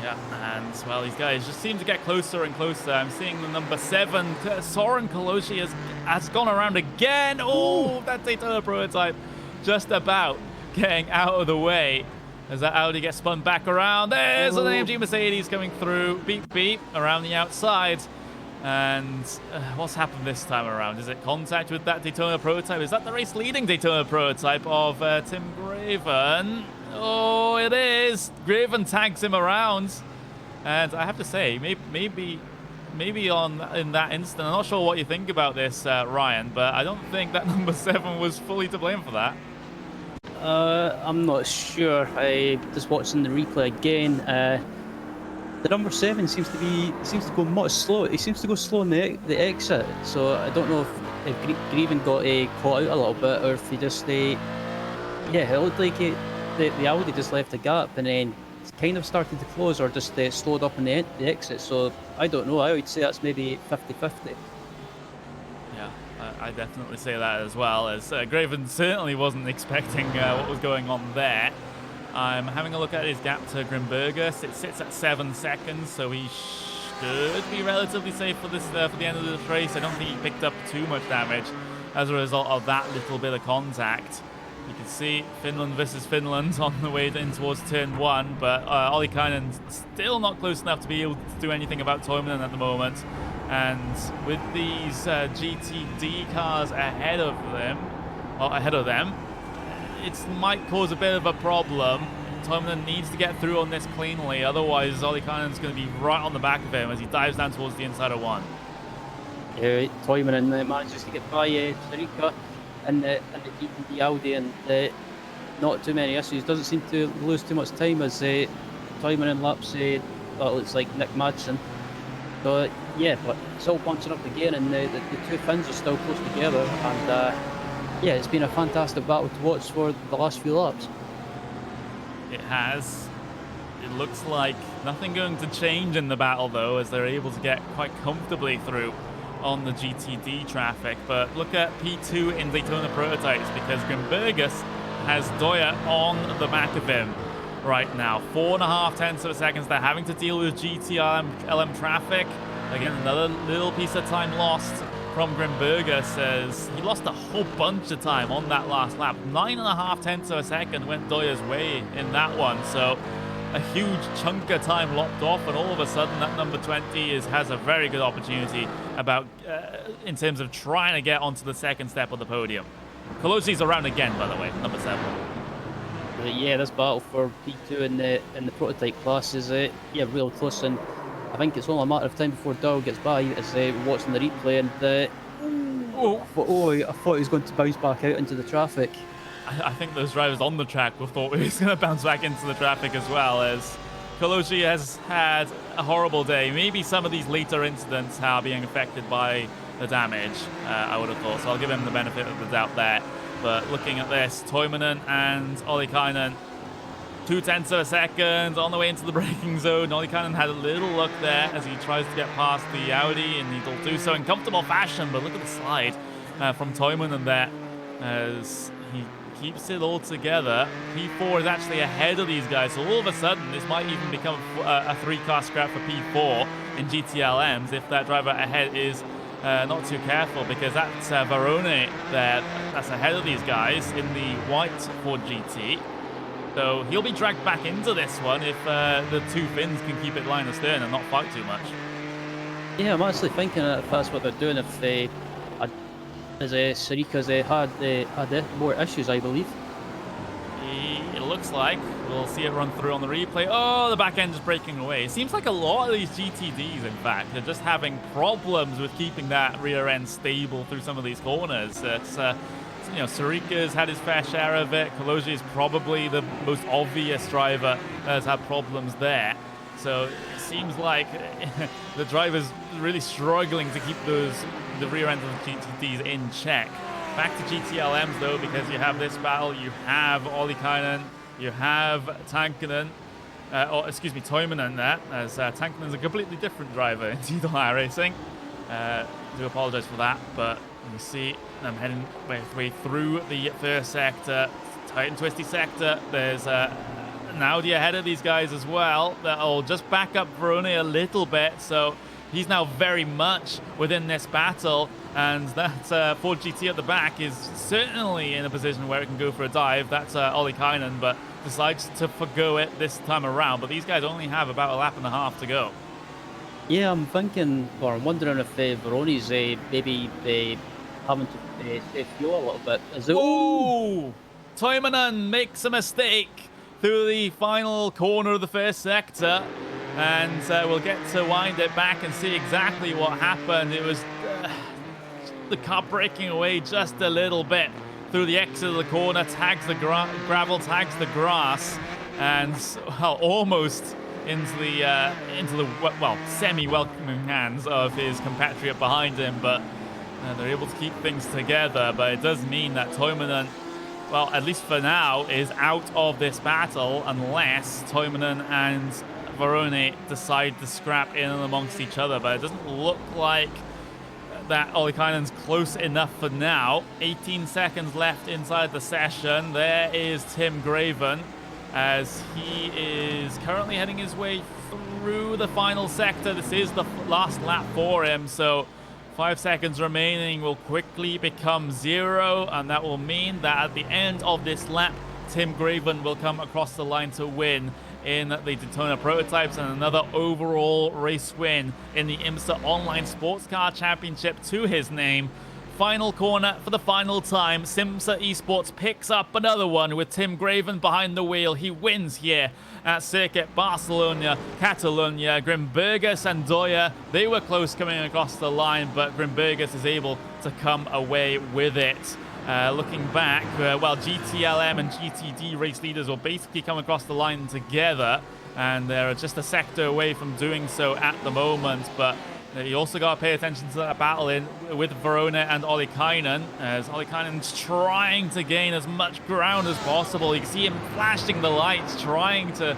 Yeah, and well, these guys just seem to get closer and closer. I'm seeing the number 7, Soren Koloshi, has gone around again. Oh, that Daytona Prototype just about getting out of the way as that Audi gets spun back around. There's an AMG Mercedes coming through. Beep, beep, around the outside. And what's happened this time around? Is it contact with that Daytona Prototype? Is that the race-leading Daytona Prototype of Tim Graven? Oh, it is. Graven tags him around. And I have to say, maybe in that instant, I'm not sure what you think about this, Ryan, but I don't think that number 7 was fully to blame for that. I'm not sure. I just watching the replay again. The number 7 seems to go much slow. He seems to go slow in the exit. So I don't know if Greven got caught out a little bit, or if he just yeah, it looked like the Audi just left a gap and then kind of started to close, or just slowed up in the exit. So I don't know. I would say that's maybe 50-50. Yeah, I definitely say that as well, as Graven certainly wasn't expecting what was going on there. I'm having a look at his gap to Grimbergus. It sits at 7 seconds, so he should be relatively safe for this for the end of this race. I don't think he picked up too much damage as a result of that little bit of contact. You can see Finland versus Finland on the way in towards turn 1, but Olli Kainen still not close enough to be able to do anything about Toivonen at the moment. And with these GTD cars ahead of them, it might cause a bit of a problem. Toivonen needs to get through on this cleanly, otherwise Olli Kainen's going to be right on the back of him as he dives down towards the inside of 1. Toivonen manages to get by Sarika and the GTD Audi, and not too many issues. Doesn't seem to lose too much time as Toivonen laps that looks like Nick Madsen. So yeah, but it's all bunching up again, and the two Finns are still close together, and yeah, it's been a fantastic battle to watch for the last few laps. It has. It looks like nothing going to change in the battle, though, as they're able to get quite comfortably through on the GTD traffic. But look at P2 in Daytona Prototypes, because Grimbergus has Doya on the back of him right now. 4.5 tenths of a second. They're having to deal with GTLM traffic. Again, another little piece of time lost from Grimbergus, as he lost a whole bunch of time on that last lap. 9.5 tenths of a second went Doya's way in that one. So a huge chunk of time lopped off, and all of a sudden that number 20 has a very good opportunity in terms of trying to get onto the second step of the podium. Kolosi's around again, by the way, number 7. Yeah, this battle for P2 in the prototype class is real close, and I think it's only a matter of time before Dow gets by as watching the replay, and I thought he was going to bounce back out into the traffic. I think those drivers on the track thought he was going to bounce back into the traffic as well, as Kolosi has had a horrible day. Maybe some of these later incidents are being affected by the damage, I would have thought, so I'll give him the benefit of the doubt there. But looking at this, Toivonen and Olli Kainen 0.2 of a second on the way into the braking zone. Ollie Cannon had a little look there as he tries to get past the Audi, and he'll do so in comfortable fashion. But look at the slide from Toivonen there as he keeps it all together. P4 is actually ahead of these guys, so all of a sudden this might even become a 3-car scrap for P4 in GTLMs if that driver ahead is not too careful, because that's Varone there that's ahead of these guys in the white Ford GT. So he'll be dragged back into this one if the two Finns can keep it line astern and not fight too much. Yeah, I'm actually thinking if that's what they're doing, if they, as Sarika's had more issues, I believe. It looks like we'll see it run through on the replay. Oh, the back end is breaking away. It seems like a lot of these GTDs, in fact, are just having problems with keeping that rear end stable through some of these corners. It's you know, Sarika's had his fair share of it. Koloji is probably the most obvious driver that has had problems there. So it seems like the driver's really struggling to keep the rear end of the GTDs in check. Back to GTLMs though, because you have this battle. You have Ollikainen, you have Tankinen, Toivonen there, as Tankinen's a completely different driver indeed on iRacing. Do apologise for that, but you see I'm heading way through the first sector, tight and twisty sector. There's an Audi ahead of these guys as well that'll just back up Verone a little bit, so he's now very much within this battle, and that Ford GT at the back is certainly in a position where it can go for a dive. That's Ollikainen, but decides to forgo it this time around. But these guys only have about a lap and a half to go. Yeah, I'm thinking, or I'm wondering if Verone's maybe having to save fuel a little bit. Oh! Toivonen makes a mistake through the final corner of the first sector. And we'll get to wind it back and see exactly what happened. It was the car breaking away just a little bit through the exit of the corner, tags the gravel, tags the grass, and well, almost into the semi-welcoming hands of his compatriot behind him. But they're able to keep things together. But it does mean that Toivonen, well, at least for now, is out of this battle unless Toivonen and Verone decide to scrap in and amongst each other, but it doesn't look like that Ollikainen's close enough for now. 18 seconds left inside the session. There is Tim Graven as he is currently heading his way through the final sector. This is the last lap for him, so 5 seconds remaining will quickly become 0, and that will mean that at the end of this lap, Tim Graven will come across the line to win in the Daytona Prototypes and another overall race win in the IMSA Online Sports Car Championship to his name. Final corner for the final time. Simsa Esports picks up another one with Tim Graven behind the wheel. He wins here at Circuit Barcelona, Catalonia. Grimbergus and Doya, they were close coming across the line, but Grimbergus is able to come away with it. Looking back, well, GTLM and GTD race leaders will basically come across the line together, and they're just a sector away from doing so at the moment. But you also got to pay attention to that battle with Verone and Ollikainen, as Ollikainen's trying to gain as much ground as possible. You can see him flashing the lights, trying to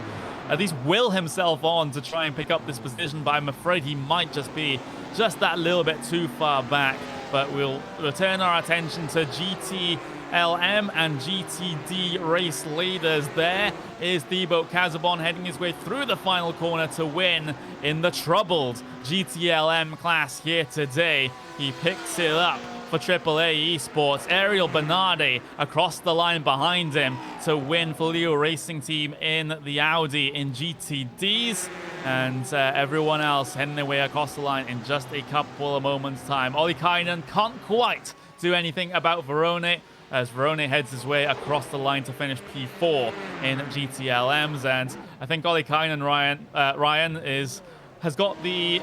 at least will himself on to try and pick up this position, but I'm afraid he might just be just that little bit too far back. But we'll return our attention to GTLM and GTD race leaders. There is Thibaut Casabon heading his way through the final corner to win in the troubled GTLM class here today. He picks it up for AAA Esports. Ariel Bernardi across the line behind him to win for Leo Racing Team in the Audi in GTDs. And everyone else heading their way across the line in just a couple of moments' time. Ollikainen can't quite do anything about Verone, as Verone heads his way across the line to finish P4 in GTLMs. And I think Ollikainen, Ryan has got the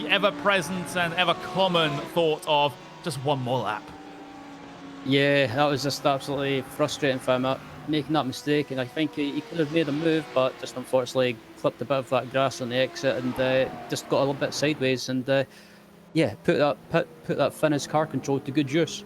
ever-present and ever-common thought of just one more lap. Yeah, that was just absolutely frustrating for him making that mistake, and I think he could have made a move, but just unfortunately clipped a bit of that grass on the exit and just got a little bit sideways, and yeah, put that Finnish car control to good use.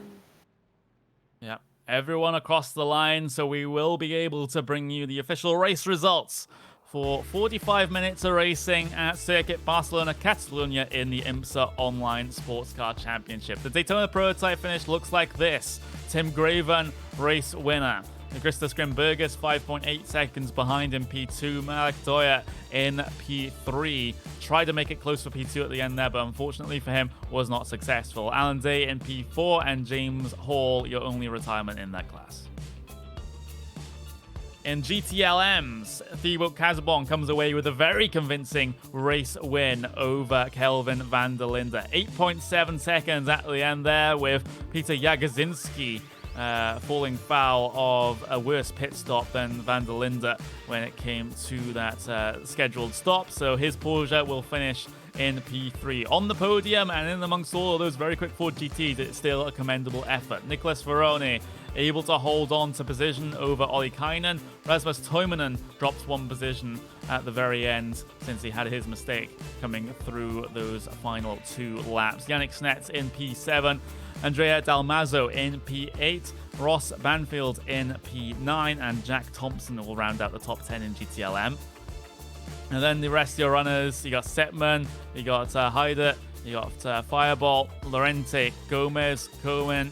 Yeah, everyone across the line, so we will be able to bring you the official race results for 45 minutes of racing at Circuit Barcelona, Catalunya in the IMSA Online Sports Car Championship. The Daytona Prototype finish looks like this. Tim Graven, race winner. Christos Grimbergus, 5.8 seconds behind in P2. Malik Doya in P3. Tried to make it close for P2 at the end there, but unfortunately for him, was not successful. Alan Day in P4 and James Hall, your only retirement in that class. In GTLMs, Thibaut Casabon comes away with a very convincing race win over Kelvin van der Linde. 8.7 seconds at the end there, with Peter Jagodzinski falling foul of a worse pit stop than van der Linde when it came to that scheduled stop. So his Porsche will finish in P3. On the podium and in amongst all of those very quick Ford GTs, it's still a commendable effort. Nicholas Ferroni able to hold on to position over Olli Kainen. Rasmus Toimanen drops one position at the very end since he had his mistake coming through those final 2 laps. Yannick Snets in P7. Andrea Dalmazo in P8, Ross Banfield in P9, and Jack Thompson will round out the top 10 in GTLM. And then the rest of your runners, you got Setman, you got Heider, you got Fireball, Lorente, Gomez, Cohen,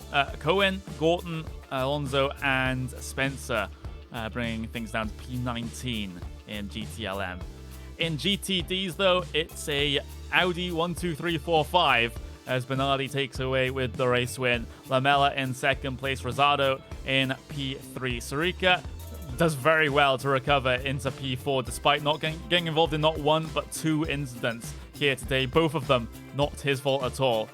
Gorton, Alonso, and Spencer, bringing things down to P19 in GTLM. In GTDs, though, it's a Audi 1, 2, 3, 4, 5. As Bernardi takes away with the race win. Lamella in second place. Rosado in P3. Sarica does very well to recover into P4 despite not getting involved in not one but 2 incidents here today. Both of them not his fault at all.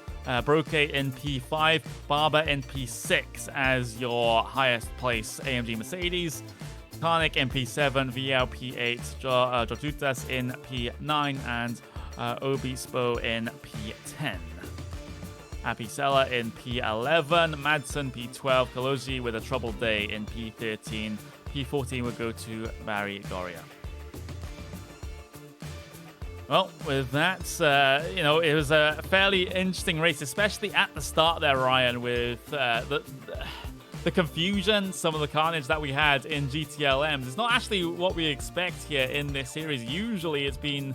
Broke in P5. Barber in P6 as your highest place AMG Mercedes. Karnik in P7. VL P8. Jotutas in P9. And Obispo in P10. Apicella in P11, Madsen P12, Kaloji with a troubled day in P13. P14 would go to Barry Goria. Well, with that, it was a fairly interesting race, especially at the start there, Ryan, with the confusion, some of the carnage that we had in GTLMs. It's not actually what we expect here in this series. Usually it's been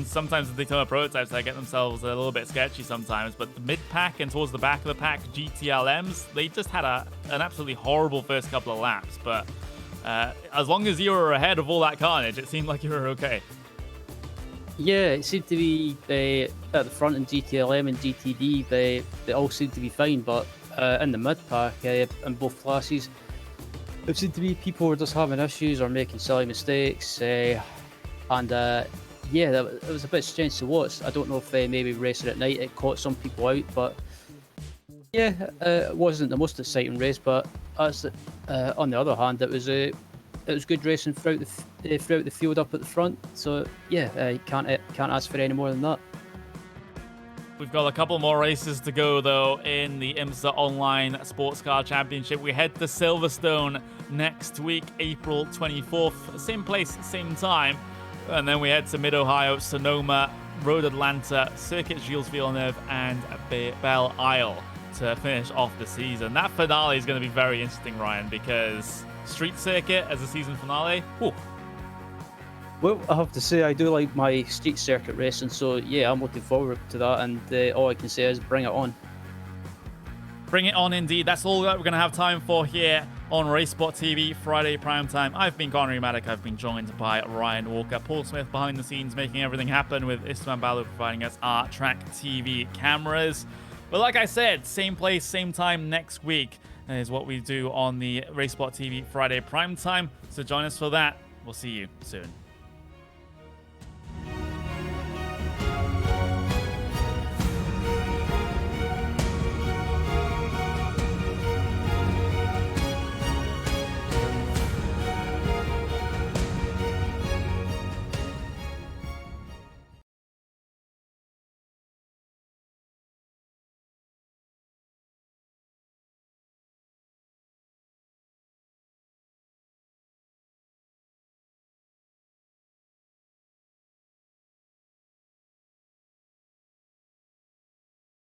sometimes the Daytona Prototypes that get themselves a little bit sketchy sometimes, but the mid-pack and towards the back of the pack GTLMs, they just had an absolutely horrible first couple of laps, but as long as you were ahead of all that carnage, it seemed like you were okay. Yeah, it seemed to be at the front in GTLM and GTD, they all seemed to be fine, but in the mid-pack, in both classes, it seemed to be people were just having issues or making silly mistakes, it was a bit strange to watch. I don't know if maybe racing at night it caught some people out, but yeah, it wasn't the most exciting race. But as on the other hand, it was good racing throughout the field up at the front. So yeah, can't ask for any more than that. We've got a couple more races to go, though, in the IMSA Online Sports Car Championship. We head to Silverstone next week, April 24th. Same place, same time. And then we head to Mid-Ohio, Sonoma, Road Atlanta, Circuit Gilles Villeneuve, and Belle Isle to finish off the season. That finale is going to be very interesting, Ryan, because Street Circuit as a season finale, whew. Well, I have to say I do like my street circuit racing, so yeah, I'm looking forward to that, and all I can say is bring it on. Bring it on indeed. That's all that we're going to have time for here on RaceSpot TV Friday primetime. I've been Connery Maddock. I've been joined by Ryan Walker, Paul Smith behind the scenes making everything happen, with Istvan Balu providing us our track TV cameras. But like I said, same place, same time next week is what we do on the RaceSpot TV Friday primetime. So join us for that. We'll see you soon.